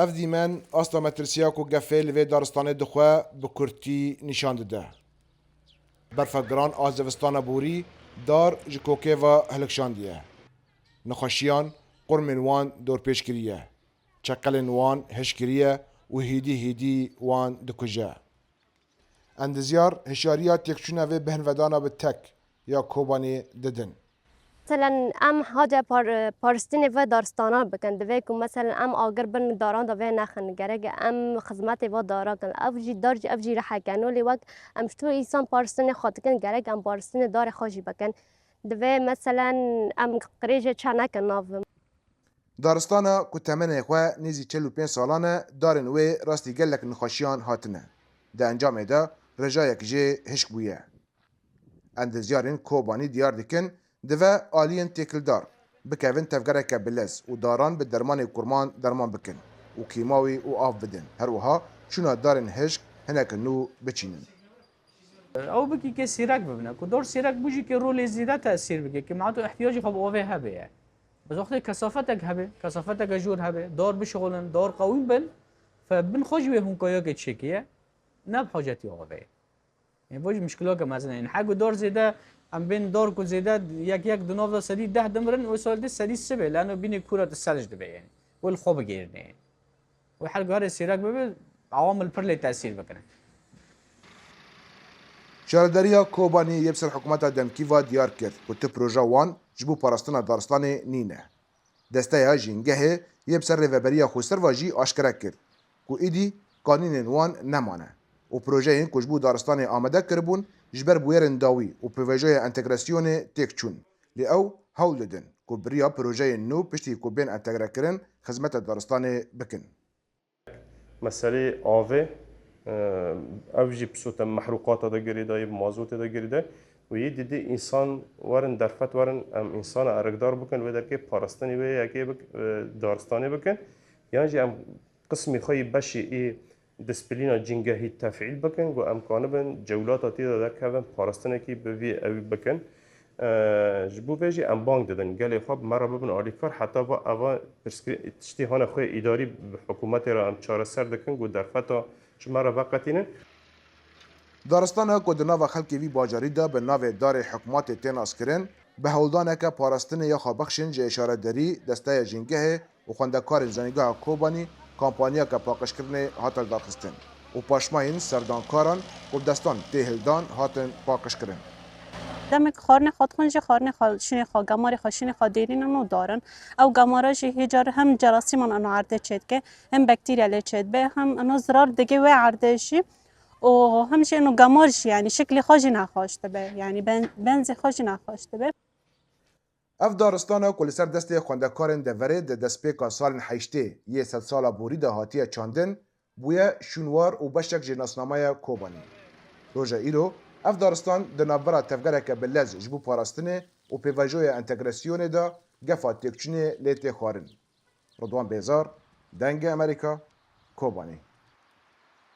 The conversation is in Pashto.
اف دیمن استا مترسیا کو گفه لوی دارستان دخوا به کرتی نشان داده. برفگران آزوستان بوری دار جکوکه و هلکشاندیه. نخوشیان قرمن وان دور پیش کریه. چقلن وان هش کریه و هیدی وان دکجه. اندزیار هشاریات یکچونه و بهنودانا به تک یا کوبانی ددن. مثلا ام حاجه پارستین و دارستانا بکن دوی که مثلا ام آگر بن داران دوی نخن گرگ ام خدمت و دارا کن افجی دارج افجی رح کنولی وقت ام شتو ایسان پارستین خاطکن گرگ ام پارستین دار خاجی بکن دوی مثلا ام قریج چنک ناف دارستانا که تمنه خواه نیزی 45 سالانه دارن وی راستی گلک نخوشیان هاتنه. ده انجام ده رجایک جه هشک بویه. اندزیارین کوبانی دیار دکن دوه آلین تکل دار بکوین تفگرک بلز و داران به درمان کرمان درمان بکن و کیماوی و آف بدن هر وها چون دارن هشک هنک نو بچینن. او بکی که سیرک ببینه که دور سیرک بوجی که رول زیاده تاثیر بگه که معتو احتیاجی خب اوه هبه بس وقتی کثافتک هبه کثافتک جور هبه دار بشغلن دار قوی بن فبن خوش به هون که چکیه نب حاجتی اوه يعني بوجه مشكلة مثلا يعني حاجة دور زي ده عم بين دور كل زي ده يك دنوفلا سديد ده دمرن وسؤال ده سديد سبع لأنه بين كرة الثلج ده يعني والخوب غيرنا يعني وحال قاري السيراك ببي عوامل برلي تأثير بكره. شاردریا کوبانی یبسر حکومت دمکیوا دیار کرد و تی پروژه وان جبو پاراستنا دارستان نینه. دسته ها جنگه یبسر ریوبریا خوستر واجی آشکره کرد که ایدی قانین وان نمانه. و پروژه این کجبو دارستان آمده کربون جبر بویرن داوی و پروژه انتگراسیون تک چون لی او هول ددن که بریا پروژه نو پشتی که بین انتگره کرن خدمت دارستان بکن. مسئله آوه اوجی بسوت محروقات دا گریده مازوت دا گریده و یه دیدی انسان ورن درفت ورن انسان ارگدار بکن و در که پارستانی و یکی دارستانی بکن یعنی جی قسمی خواهی بشی ای دسپلینا جنگهی تفعیل بکن و امکانه بن جولات تیدا در که پارستانی که بوی اوی بکن جبو ویجی ام بانک دادن گلی خواب مرا ببن آلیکار حتی با اوا تشتی هان خوی اداری حکومت را ام چاره سر دکن و درفتا شمارا وقتینه دارستان که دناو خلکی وی باجاری دا به ناو دار حکومت تیناس کرن به هولدانه که پاراستن یا خوابخشن جه اشاره داری دسته جنگه و خوندکار زنگاه کوبانی کامپانیا که پاکش کرنه هاتل دارخستن و پاشماین سردانکاران و دستان تهلدان هاتن پاکش کرن. دمک خارن خود خونج خارن خالشین خا گماری خاشین خا دیرین انو دارن او گماراش هجار هم جراثیم انو عرضه چید که هم بکتریا چید به هم انو زرار دیگه و عرضهشی و همش انو گمارش یعنی شکل خاجی نخواسته به یعنی بنز خاجی نخواسته به اف دارستان کل سر دسته خوندکارن دوره د دسپیکا سال حیشته یه 100 سال بوری ده هاتیه چاندن بویا شونوار و بشک جناسنامه کوبانی. روژه ایرو اف دارستان د نابرا تفگرک بلز جبو پاراستنه و پیواجوی انتگراسیون ده گفا تکچنه لیت خوارن. رضوان بیزار، دنگ امریکا، کوبانی.